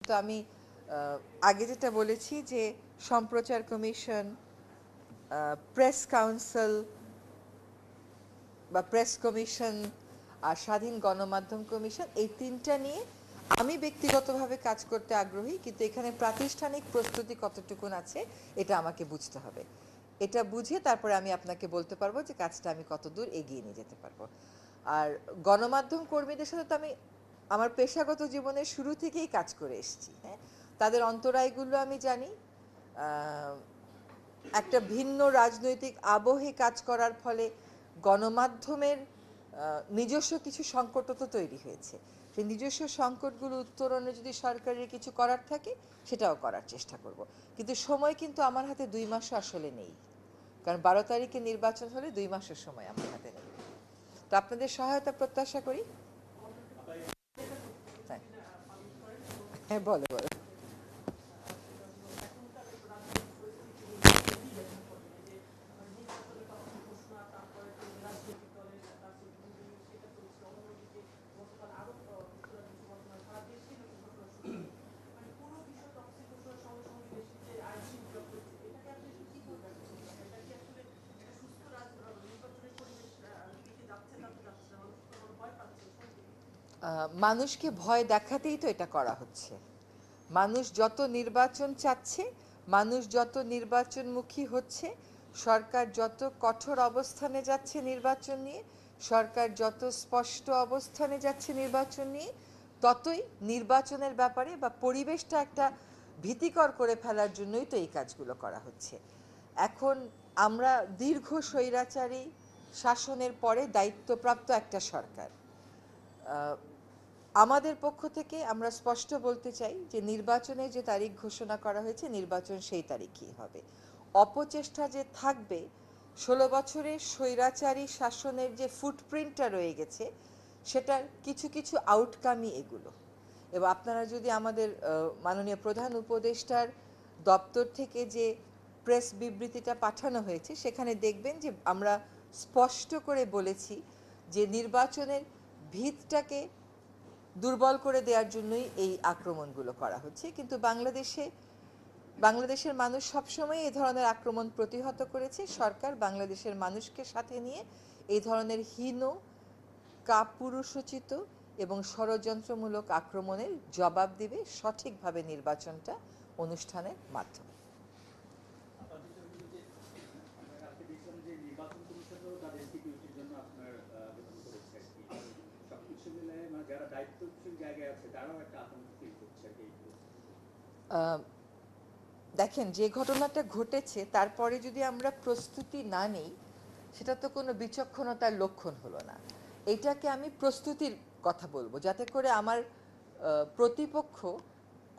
তো আমি আগে যেটা বলেছি যে সম্প্রচার কমিশন, প্রেস কাউন্সিল বা প্রেস কমিশন আর স্বাধীন গণমাধ্যম কমিশন, এই তিনটা নিয়ে আমি ব্যক্তিগতভাবে কাজ করতে আগ্রহী, কিন্তু এখানে প্রাতিষ্ঠানিক প্রস্তুতি কতটুকুন আছে এটা আমাকে বুঝতে হবে। এটা বুঝে তারপরে আমি আপনাকে বলতে পারবো যে কাজটা আমি কতদূর এগিয়ে নিয়ে যেতে পারবো। আর গণমাধ্যম কর্মীদের সাথে তো আমি আমার পেশাগত জীবনের শুরু থেকেই কাজ করে এসেছি। হ্যাঁ, তাদের অন্তরায়গুলো আমি জানি। একটা ভিন্ন রাজনৈতিক আবহে কাজ করার ফলে গণমাধ্যমের নিজস্ব কিছু সংকটও তো তৈরি হয়েছে। সেই নিজস্ব সংকটগুলো উত্তরণে যদি সরকারের কিছু করার থাকে সেটাও করার চেষ্টা করব। কিন্তু সময় কিন্তু আমার হাতে 2 মাসও আসলে নেই, কারণ 12 তারিখে নির্বাচন হলে 2 মাসের সময় আমার হাতে নেই। তো আপনাদের সহায়তা প্রত্যাশা করি। হ্যাঁ, হ্যাঁ, বলো বলো। মানুষকে ভয় দেখাতেই তো এটা করা হচ্ছে। মানুষ যত নির্বাচন চাচ্ছে, মানুষ যত নির্বাচনমুখী হচ্ছে, সরকার যত কঠোর অবস্থানে যাচ্ছে নির্বাচন নিয়ে, সরকার যত স্পষ্ট অবস্থানে যাচ্ছে নির্বাচন নিয়ে, ততই নির্বাচনের ব্যাপারে বা পরিবেশটা একটা ভীতিকর করে ফেলার জন্যই তো এই কাজগুলো করা হচ্ছে। এখন আমরা দীর্ঘ স্বৈরাচারী শাসনের পরে দায়িত্বপ্রাপ্ত একটা সরকার। আমাদের পক্ষ থেকে আমরা স্পষ্ট বলতে চাই যে নির্বাচনের যে তারিখ ঘোষণা করা হয়েছে, নির্বাচন সেই তারিখই হবে। অপচেষ্টা যে থাকবে, 16 বছরের স্বৈরাচারী শাসনের যে ফুটপ্রিন্টটা রয়ে গেছে, সেটার কিছু কিছু আউটকামই এগুলো। এবং আপনারা যদি আমাদের মাননীয় প্রধান উপদেষ্টার দপ্তর থেকে যে প্রেস বিবৃতিটা পাঠানো হয়েছে, সেখানে দেখবেন যে আমরা স্পষ্ট করে বলেছি যে নির্বাচনের ভিতটাকে দুর্বল করে দেওয়ার জন্যই এই আক্রমণগুলো করা হচ্ছে। কিন্তু বাংলাদেশের মানুষ সবসময় এই ধরনের আক্রমণ প্রতিহত করেছে। সরকার বাংলাদেশের মানুষকে সাথে নিয়ে এই ধরনের হীন, কাপুরুষোচিত এবং ষড়যন্ত্রমূলক আক্রমণের জবাব দেবে সঠিকভাবে নির্বাচনটা অনুষ্ঠানের মাধ্যমে। দেখেন, যে ঘটনাটা ঘটেছে তারপরে যদি আমরা প্রস্তুতি না নিই, সেটা তো কোনো বিচক্ষণতার লক্ষণ হলো না। এটাকে আমি প্রস্তুতির কথা বলবো, যাতে করে আমার প্রতিপক্ষ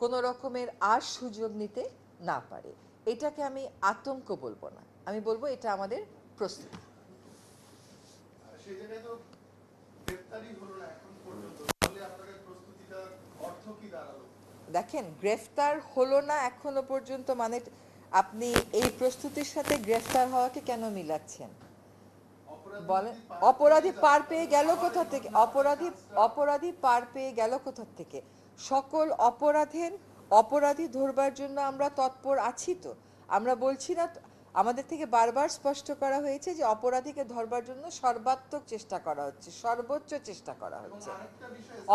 কোনো রকমের আর সুযোগ নিতে না পারে। এটাকে আমি আতঙ্ক বলবো না, আমি বলবো এটা আমাদের প্রস্তুতি। দেখেন, গ্রেফতার হলো না এখনো পর্যন্ত, মানে আপনি এই প্রস্তুতির সাথে গ্রেফতার হওয়াকে কেন মিলাচ্ছেন বলেন? অপরাধী পার পেয়ে গেল কোথা থেকে? অপরাধী পার পেয়ে গেল কোথা থেকে? সকল অপরাধী ধরবার জন্য আমরা তৎপর আছি। তো আমরা বলছি না, আমাদের থেকে বারবার স্পষ্ট করা হয়েছে যে অপরাধীকে ধরবার জন্য সর্বাত্মক চেষ্টা করা হচ্ছে, সর্বোচ্চ চেষ্টা করা হচ্ছে।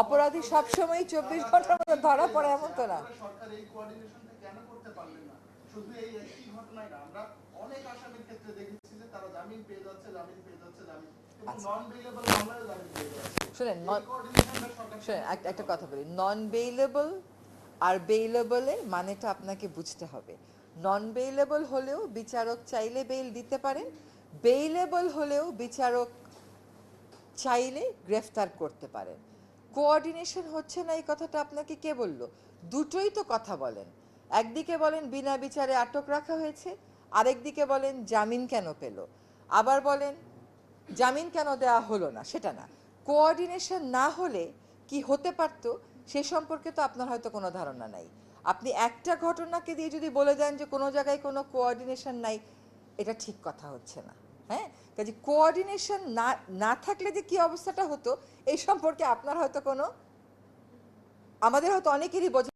অপরাধী সবসময় 24 ঘন্টার মধ্যে ধরা পড়ে এমন তো না। শুধু এই একটি ঘটনায় না, আমরা অনেক আসামির ক্ষেত্রে দেখেছি যে তারা জামিন পেয়ে যাচ্ছে, নন বেইলেবল মামলায় জামিন পেয়ে যাচ্ছে। শুনেন, একটা কথা বলি, নন বেইলেবল আর বেইলেবলের মানেটা আপনাকে বুঝতে হবে। নন বেইলেবল হলেও বিচারক চাইলে বেইল দিতে পারেন, বেইলেবল হলেও বিচারক চাইলে গ্রেফতার করতে পারেন। কোঅর্ডিনেশন হচ্ছে না, এই কথাটা আপনাকে কে বলল? দুটোই তো কথা বলেন। একদিকে বলেন বিনা বিচারে আটক রাখা হয়েছে, আরেকদিকে বলেন জামিন কেন পেল, আবার বলেন জামিন কেন দেওয়া হলো না। সেটা না, কোঅর্ডিনেশন না হলে কি হতে পারত সে সম্পর্কে তো আপনার হয়তো কোনো ধারণা নাই। আপনি একটা ঘটনাকে দিয়ে যদি বলে দেন যে কোনো জায়গায় কোনো কোঅর্ডিনেশন নাই, এটা ঠিক কথা হচ্ছে না। হ্যাঁ, কাজে কোঅর্ডিনেশন না না থাকলে যে কি অবস্থাটা হতো এই সম্পর্কে আপনার হয়তো আমাদের হয়তো অনেকেরই বোঝা